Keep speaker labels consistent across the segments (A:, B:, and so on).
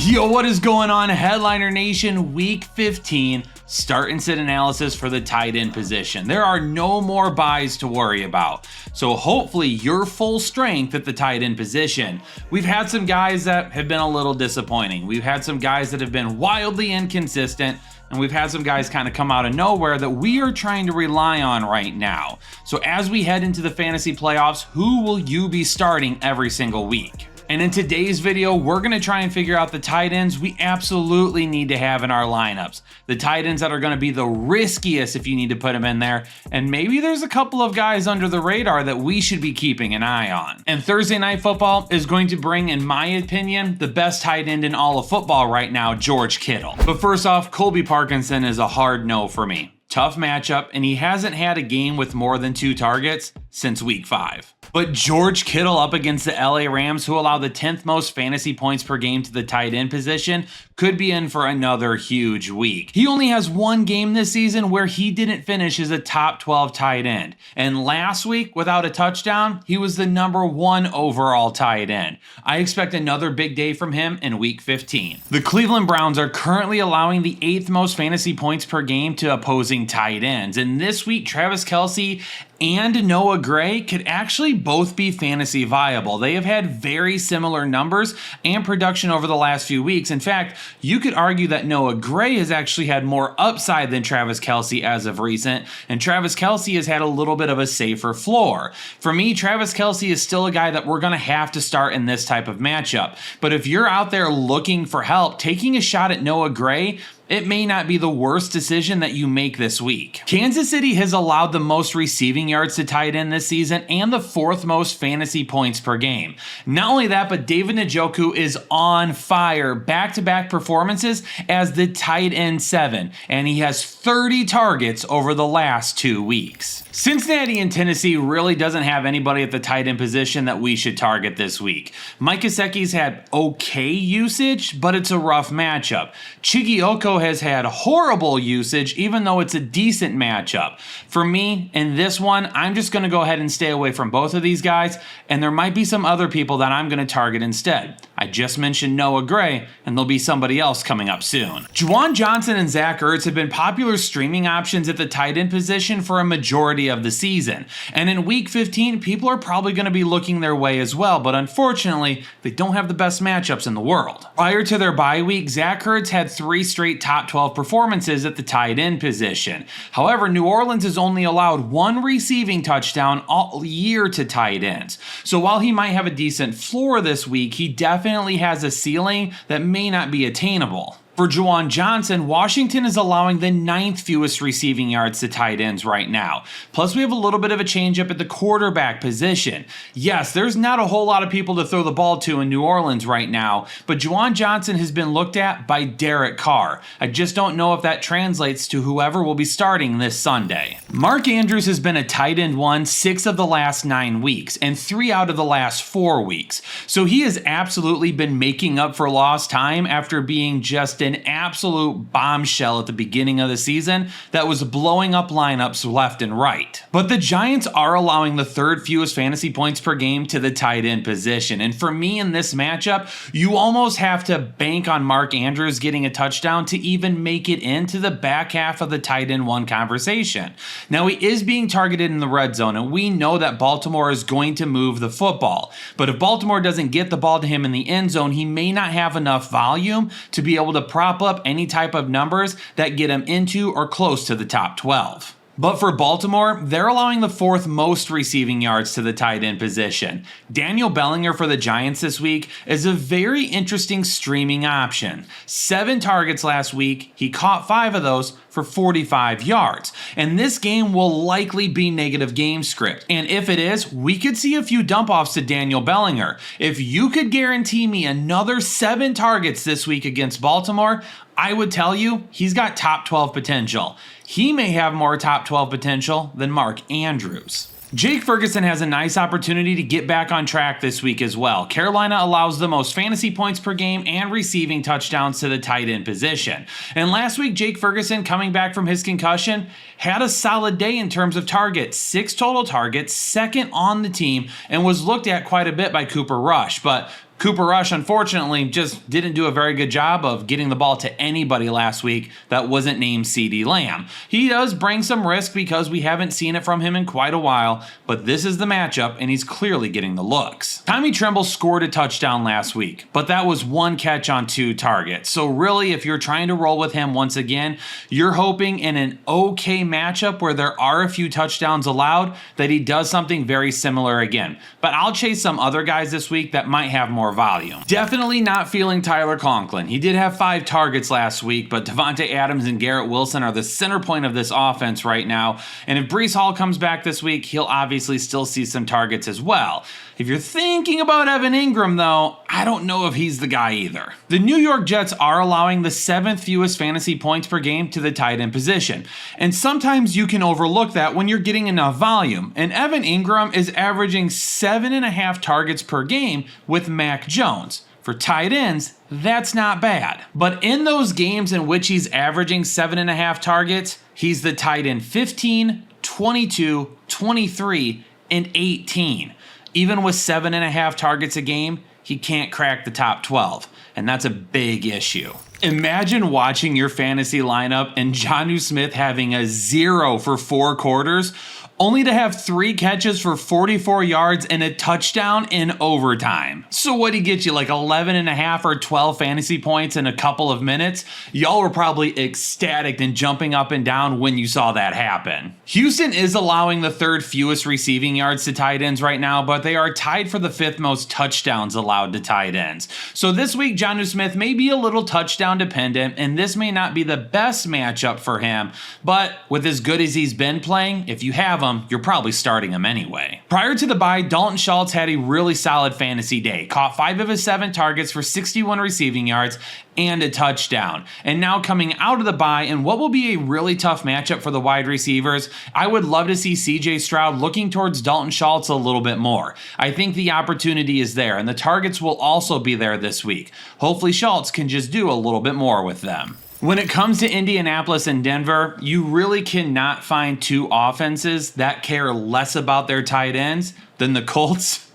A: Yo, what is going on, Headliner Nation? Week 15, start and sit analysis for the tight end position. There are no more buys to worry about. So hopefully you're full strength at the tight end position. We've had some guys that have been a little disappointing. We've had some guys that have been wildly inconsistent. And we've had some guys kind of come out of nowhere that we are trying to rely on right now. So as we head into the fantasy playoffs, who will you be starting every single week? And in today's video, we're going to try and figure out the tight ends we absolutely need to have in our lineups. The tight ends that are going to be the riskiest if you need to put them in there. And maybe there's a couple of guys under the radar that we should be keeping an eye on. And Thursday Night Football is going to bring, in my opinion, the best tight end in all of football right now, George Kittle. But first off, Colby Parkinson is a hard no for me. Tough matchup, and he hasn't had a game with more than 2 targets since week 5. But George Kittle up against the LA Rams, who allow the 10th most fantasy points per game to the tight end position, could be in for another huge week. He only has one game this season where he didn't finish as a top 12 tight end. And last week, without a touchdown, he was the number 1 overall tight end. I expect another big day from him in week 15. The Cleveland Browns are currently allowing the 8th most fantasy points per game to opposing tight ends. And this week, Travis Kelce and Noah Gray could actually both be fantasy viable. They have had very similar numbers and production over the last few weeks. In fact, you could argue that Noah Gray has actually had more upside than Travis Kelce as of recent, and Travis Kelce has had a little bit of a safer floor. For me, Travis Kelce is still a guy that we're going to have to start in this type of matchup. But if you're out there looking for help, taking a shot at Noah Gray, it may not be the worst decision that you make this week. Kansas City has allowed the most receiving yards to tight end this season and the 4th most fantasy points per game. Not only that, but David Njoku is on fire. Back-to-back performances as the tight end 7, and he has 30 targets over the last 2 weeks. Cincinnati and Tennessee really doesn't have anybody at the tight end position that we should target this week. Mike Gesicki's had okay usage, but it's a rough matchup. Chigiooko has had horrible usage, even though it's a decent matchup. For me, in this one, I'm just going to go ahead and stay away from both of these guys, and there might be some other people that I'm going to target instead. I just mentioned Noah Gray, and there'll be somebody else coming up soon. Juwan Johnson and Zach Ertz have been popular streaming options at the tight end position for a majority of the season. And in week 15, people are probably going to be looking their way as well, but unfortunately, they don't have the best matchups in the world. Prior to their bye week, Zach Ertz had 3 straight top 12 performances at the tight end position. However, New Orleans has only allowed 1 receiving touchdown all year to tight ends. So while he might have a decent floor this week, he definitely has a ceiling that may not be attainable. For Juwan Johnson, Washington is allowing the 9th fewest receiving yards to tight ends right now. Plus, we have a little bit of a change up at the quarterback position. Yes, there's not a whole lot of people to throw the ball to in New Orleans right now, but Juwan Johnson has been looked at by Derek Carr. I just don't know if that translates to whoever will be starting this Sunday. Mark Andrews has been a tight end 1 6 of the last 9 weeks and 3 out of the last 4 weeks. So he has absolutely been making up for lost time after being just an absolute bombshell at the beginning of the season that was blowing up lineups left and right. But the Giants are allowing the 3rd fewest fantasy points per game to the tight end position. And for me in this matchup, you almost have to bank on Mark Andrews getting a touchdown to even make it into the back half of the tight end 1 conversation. Now, he is being targeted in the red zone, and we know that Baltimore is going to move the football. But if Baltimore doesn't get the ball to him in the end zone, he may not have enough volume to be able to prop up any type of numbers that get him into or close to the top 12. But for Baltimore, they're allowing the 4th most receiving yards to the tight end position. Daniel Bellinger for the Giants this week is a very interesting streaming option. 7 targets last week, he caught 5 of those for 45 yards. And this game will likely be negative game script. And if it is, we could see a few dump-offs to Daniel Bellinger. If you could guarantee me another 7 targets this week against Baltimore, I would tell you he's got top 12 potential. He may have more top 12 potential than Mark Andrews. Jake Ferguson has a nice opportunity to get back on track this week as well. Carolina allows the most fantasy points per game and receiving touchdowns to the tight end position. And last week, Jake Ferguson, coming back from his concussion, had a solid day in terms of targets. 6 total targets, second on the team, and was looked at quite a bit by Cooper Rush. But Cooper Rush, unfortunately, just didn't do a very good job of getting the ball to anybody last week that wasn't named CeeDee Lamb. He does bring some risk because we haven't seen it from him in quite a while, but this is the matchup and he's clearly getting the looks. Tommy Tremble scored a touchdown last week, but that was 1 catch on 2 targets. So really, if you're trying to roll with him once again, you're hoping in an okay matchup where there are a few touchdowns allowed that he does something very similar again. But I'll chase some other guys this week that might have more volume. Definitely not feeling Tyler Conklin. He did have 5 targets last week, but Davante Adams and Garrett Wilson are the center point of this offense right now. And if Breece Hall comes back this week, he'll obviously still see some targets as well. If you're thinking about Evan Ingram, though, I don't know if he's the guy either. The New York Jets are allowing the 7th fewest fantasy points per game to the tight end position. And sometimes you can overlook that when you're getting enough volume. And Evan Ingram is averaging 7.5 targets per game with Mac Jones. For tight ends, that's not bad. But in those games in which he's averaging 7.5 targets, he's the tight end 15, 22, 23, and 18. Even with 7.5 targets a game, he can't crack the top 12. And that's a big issue. Imagine watching your fantasy lineup and Jonnu Smith having a 0 for 4 quarters, only to have 3 catches for 44 yards and a touchdown in overtime. So what'd he get you, like 11.5 or 12 fantasy points in a couple of minutes? Y'all were probably ecstatic and jumping up and down when you saw that happen. Houston is allowing the 3rd fewest receiving yards to tight ends right now, but they are tied for the 5th most touchdowns allowed to tight ends. So this week, Jonnu Smith may be a little touchdown dependent, and this may not be the best matchup for him, but with as good as he's been playing, if you have him, you're probably starting him anyway. Prior to the bye, Dalton Schultz had a really solid fantasy day. Caught 5 of his 7 targets for 61 receiving yards and a touchdown. And now coming out of the bye in what will be a really tough matchup for the wide receivers, I would love to see CJ Stroud looking towards Dalton Schultz a little bit more. I think the opportunity is there and the targets will also be there this week. Hopefully Schultz can just do a little bit more with them. When it comes to Indianapolis and Denver, you really cannot find 2 offenses that care less about their tight ends than the Colts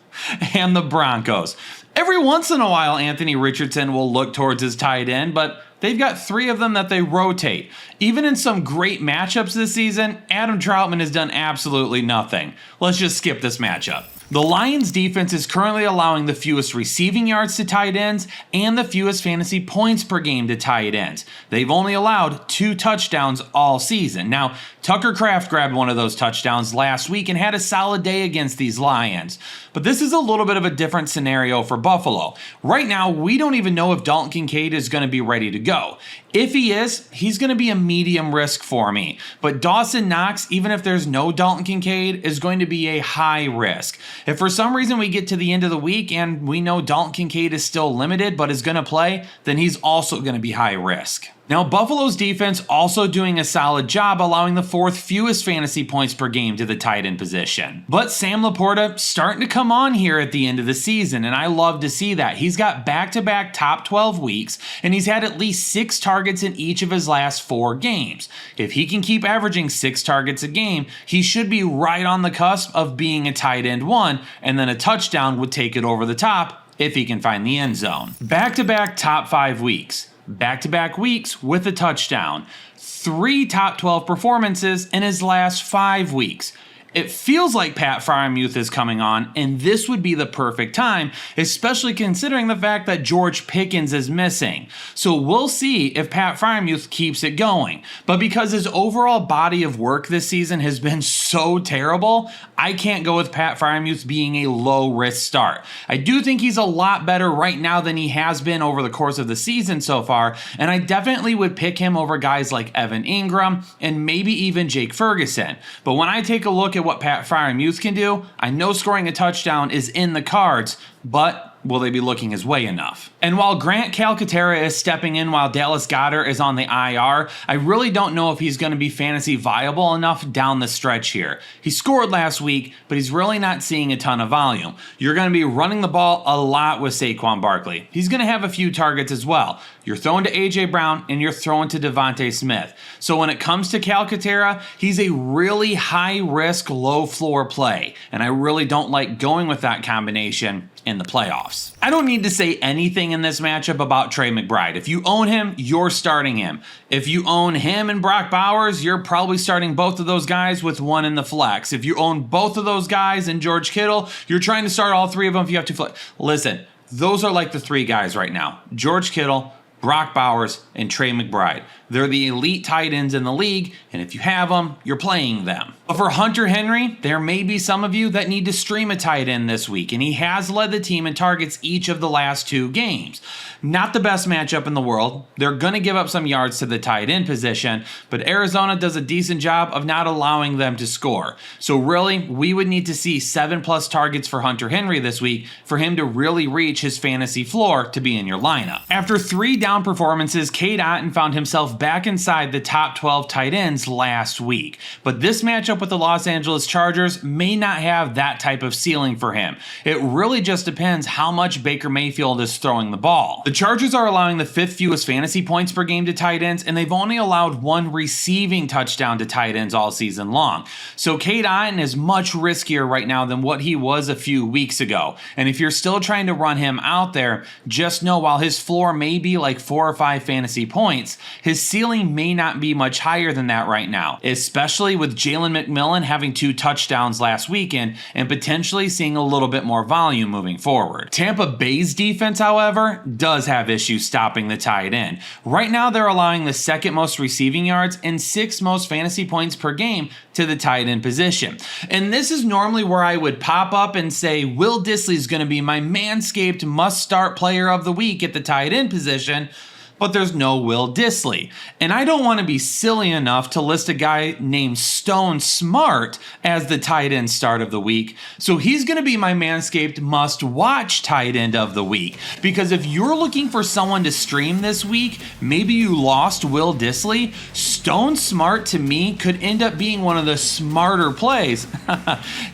A: and the Broncos. Every once in a while, Anthony Richardson will look towards his tight end, but they've got 3 of them that they rotate. Even in some great matchups this season, Adam Troutman has done absolutely nothing. Let's just skip this matchup. The Lions defense is currently allowing the fewest receiving yards to tight ends and the fewest fantasy points per game to tight ends. They've only allowed 2 touchdowns all season. Now, Tucker Kraft grabbed one of those touchdowns last week and had a solid day against these Lions. But this is a little bit of a different scenario for Buffalo. Right now, we don't even know if Dalton Kincaid is going to be ready to go. If he is, he's going to be a medium risk for me. But Dawson Knox, even if there's no Dalton Kincaid, is going to be a high risk. If for some reason we get to the end of the week and we know Dalton Kincaid is still limited but is going to play, then he's also going to be high risk. Now, Buffalo's defense also doing a solid job allowing the 4th fewest fantasy points per game to the tight end position. But Sam Laporta starting to come on here at the end of the season, and I love to see that. He's got back-to-back top 12 weeks, and he's had at least 6 targets in each of his last 4 games. If he can keep averaging 6 targets a game, he should be right on the cusp of being a tight end 1, and then a touchdown would take it over the top if he can find the end zone. Back-to-back top 5 weeks. Back-to-back weeks with a touchdown. 3 top 12 performances in his last 5 weeks. It feels like Pat Freiermuth is coming on, and this would be the perfect time, especially considering the fact that George Pickens is missing. So we'll see if Pat Freiermuth keeps it going. But because his overall body of work this season has been so terrible, I can't go with Pat Freiermuth being a low-risk start. I do think he's a lot better right now than he has been over the course of the season so far, and I definitely would pick him over guys like Evan Ingram and maybe even Jake Ferguson. But when I take a look at what Pat Freiermuth can do, I know scoring a touchdown is in the cards, but will they be looking his way enough? And while Grant Calcaterra is stepping in while Dallas Goedert is on the IR, I really don't know if he's going to be fantasy viable enough down the stretch here. He scored last week, but he's really not seeing a ton of volume. You're going to be running the ball a lot with Saquon Barkley. He's going to have a few targets as well. You're throwing to A.J. Brown and you're throwing to Devontae Smith. So when it comes to Calcaterra, he's a really high-risk, low-floor play, and I really don't like going with that combination in the playoffs. I don't need to say anything in this matchup about Trey McBride. If you own him, you're starting him. If you own him and Brock Bowers, you're probably starting both of those guys with one in the flex. If you own both of those guys and George Kittle, you're trying to start all three of them if you have to flex. Listen, those are like the three guys right now. George Kittle, Brock Bowers, and Trey McBride. They're the elite tight ends in the league, and if you have them, you're playing them. But for Hunter Henry, there may be some of you that need to stream a tight end this week, and he has led the team in targets each of the last 2 games. Not the best matchup in the world. They're going to give up some yards to the tight end position, but Arizona does a decent job of not allowing them to score. So really, we would need to see 7+ targets for Hunter Henry this week for him to really reach his fantasy floor to be in your lineup. After 3 down performances, Cade Otton found himself back inside the top 12 tight ends last week. But this matchup with the Los Angeles Chargers may not have that type of ceiling for him. It really just depends how much Baker Mayfield is throwing the ball. The Chargers are allowing the 5th fewest fantasy points per game to tight ends, and they've only allowed 1 receiving touchdown to tight ends all season long. So Cade Otton is much riskier right now than what he was a few weeks ago. And if you're still trying to run him out there, just know while his floor may be like 4 or 5 fantasy points, his ceiling may not be much higher than that right now, especially with Jalen McMillan having 2 touchdowns last weekend and potentially seeing a little bit more volume moving forward. Tampa Bay's defense, however, does have issues stopping the tight end. Right now, they're allowing the 2nd most receiving yards and 6th most fantasy points per game to the tight end position. And this is normally where I would pop up and say, Will Dissly is going to be my Manscaped must-start player of the week at the tight end position, but there's no Will Dissly. And I don't want to be silly enough to list a guy named Stone Smart as the tight end start of the week. So he's going to be my Manscaped must-watch tight end of the week. Because if you're looking for someone to stream this week, maybe you lost Will Dissly, Stone Smart to me could end up being one of the smarter plays.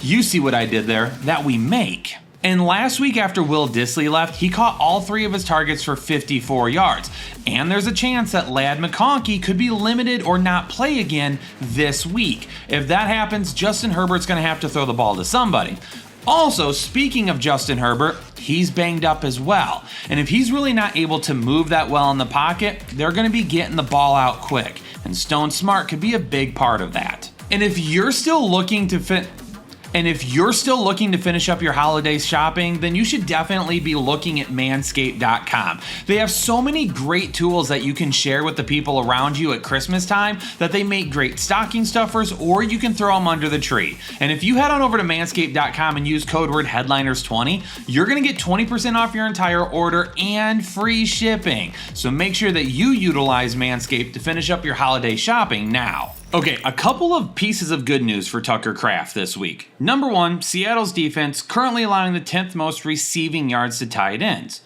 A: You see what I did there, that we make. And last week after Will Dissly left, he caught all 3 of his targets for 54 yards. And there's a chance that Ladd McConkey could be limited or not play again this week. If that happens, Justin Herbert's going to have to throw the ball to somebody. Also, speaking of Justin Herbert, he's banged up as well. And if he's really not able to move that well in the pocket, they're going to be getting the ball out quick. And Stone Smart could be a big part of that. And if you're still looking to finish up your holiday shopping, then you should definitely be looking at manscaped.com. They have so many great tools that you can share with the people around you at Christmas time that they make great stocking stuffers, or you can throw them under the tree. And if you head on over to manscaped.com and use code word headliners20, you're going to get 20% off your entire order and free shipping. So make sure that you utilize Manscaped to finish up your holiday shopping now. Okay, a couple of pieces of good news for Tucker Kraft this week. Number 1, Seattle's defense currently allowing the 10th most receiving yards to tight ends.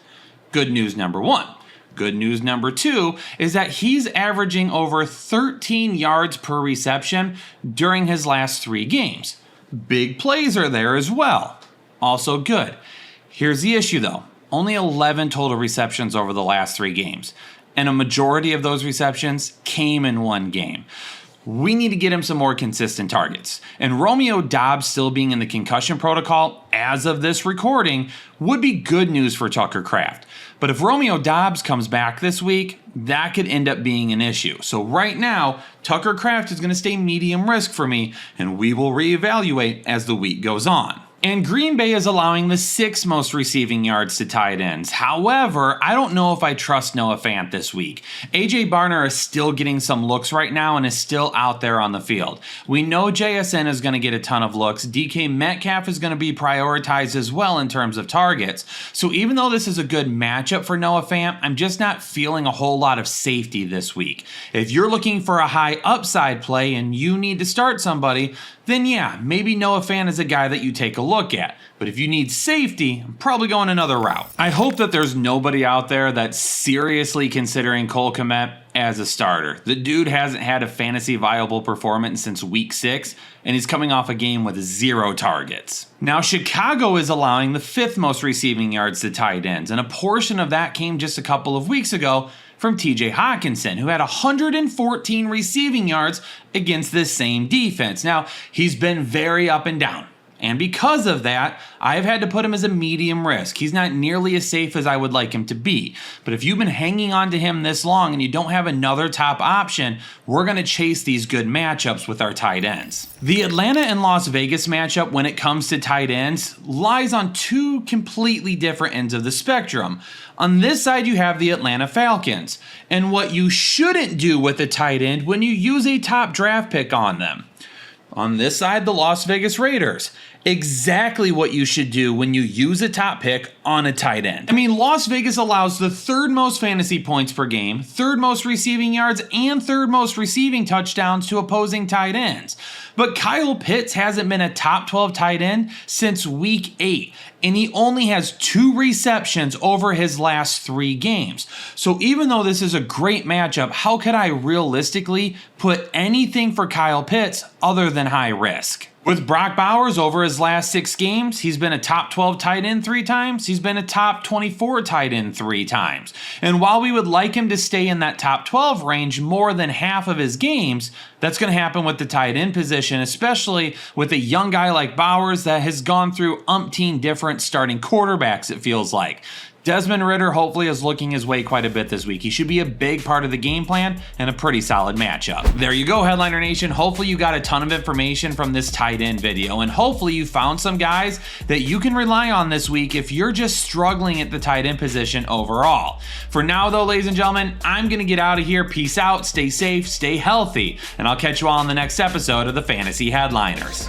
A: Good news number 1. Good news number 2 is that he's averaging over 13 yards per reception during his last 3 games. Big plays are there as well. Also good. Here's the issue though. Only 11 total receptions over the last 3 games. And a majority of those receptions came in 1 game. We need to get him some more consistent targets. And Romeo Doubs still being in the concussion protocol as of this recording would be good news for Tucker Kraft. But if Romeo Doubs comes back this week, that could end up being an issue. So right now, Tucker Kraft is going to stay medium risk for me, and we will reevaluate as the week goes on. And Green Bay is allowing the 6th most receiving yards to tight ends. However, I don't know if I trust Noah Fant this week. AJ Barner is still getting some looks right now and is still out there on the field. We know JSN is going to get a ton of looks. DK Metcalf is going to be prioritized as well in terms of targets. So even though this is a good matchup for Noah Fant, I'm just not feeling a whole lot of safety this week. If you're looking for a high upside play and you need to start somebody, then yeah, maybe Noah Fant is a guy that you take a look at. But if you need safety, I'm probably going another route. I hope that there's nobody out there that's seriously considering Cole Kmet as a starter. The dude hasn't had a fantasy viable performance since week 6, and he's coming off a game with 0 targets. Now, Chicago is allowing the 5th most receiving yards to tight ends, and a portion of that came just a couple of weeks ago from TJ Hawkinson, who had 114 receiving yards against this same defense. Now, he's been very up and down. And because of that, I've had to put him as a medium risk. He's not nearly as safe as I would like him to be. But if you've been hanging on to him this long and you don't have another top option, we're going to chase these good matchups with our tight ends. The Atlanta and Las Vegas matchup when it comes to tight ends lies on two completely different ends of the spectrum. On this side, you have the Atlanta Falcons and what you shouldn't do with a tight end when you use a top draft pick on them. On this side, the Las Vegas Raiders. Exactly what you should do when you use a top pick on a tight end. I mean, Las Vegas allows the third most fantasy points per game, third most receiving yards, and third most receiving touchdowns to opposing tight ends. But Kyle Pitts hasn't been a top 12 tight end since week 8, and he only has 2 receptions over his last 3 games. So even though this is a great matchup, how could I realistically put anything for Kyle Pitts other than high risk? With Brock Bowers over his last 6 games, he's been a top 12 tight end 3 times. He's been a top 24 tight end 3 times. And while we would like him to stay in that top 12 range more than half of his games, that's going to happen with the tight end position, especially with a young guy like Bowers that has gone through umpteen different starting quarterbacks, it feels like. Desmond Ridder hopefully is looking his way quite a bit this week. He should be a big part of the game plan and a pretty solid matchup. There you go, Headliner Nation. Hopefully you got a ton of information from this tight end video, and hopefully you found some guys that you can rely on this week if you're just struggling at the tight end position overall. For now though, ladies and gentlemen, I'm gonna get out of here. Peace out, stay safe, stay healthy, and I'll catch you all in the next episode of the Fantasy Headliners.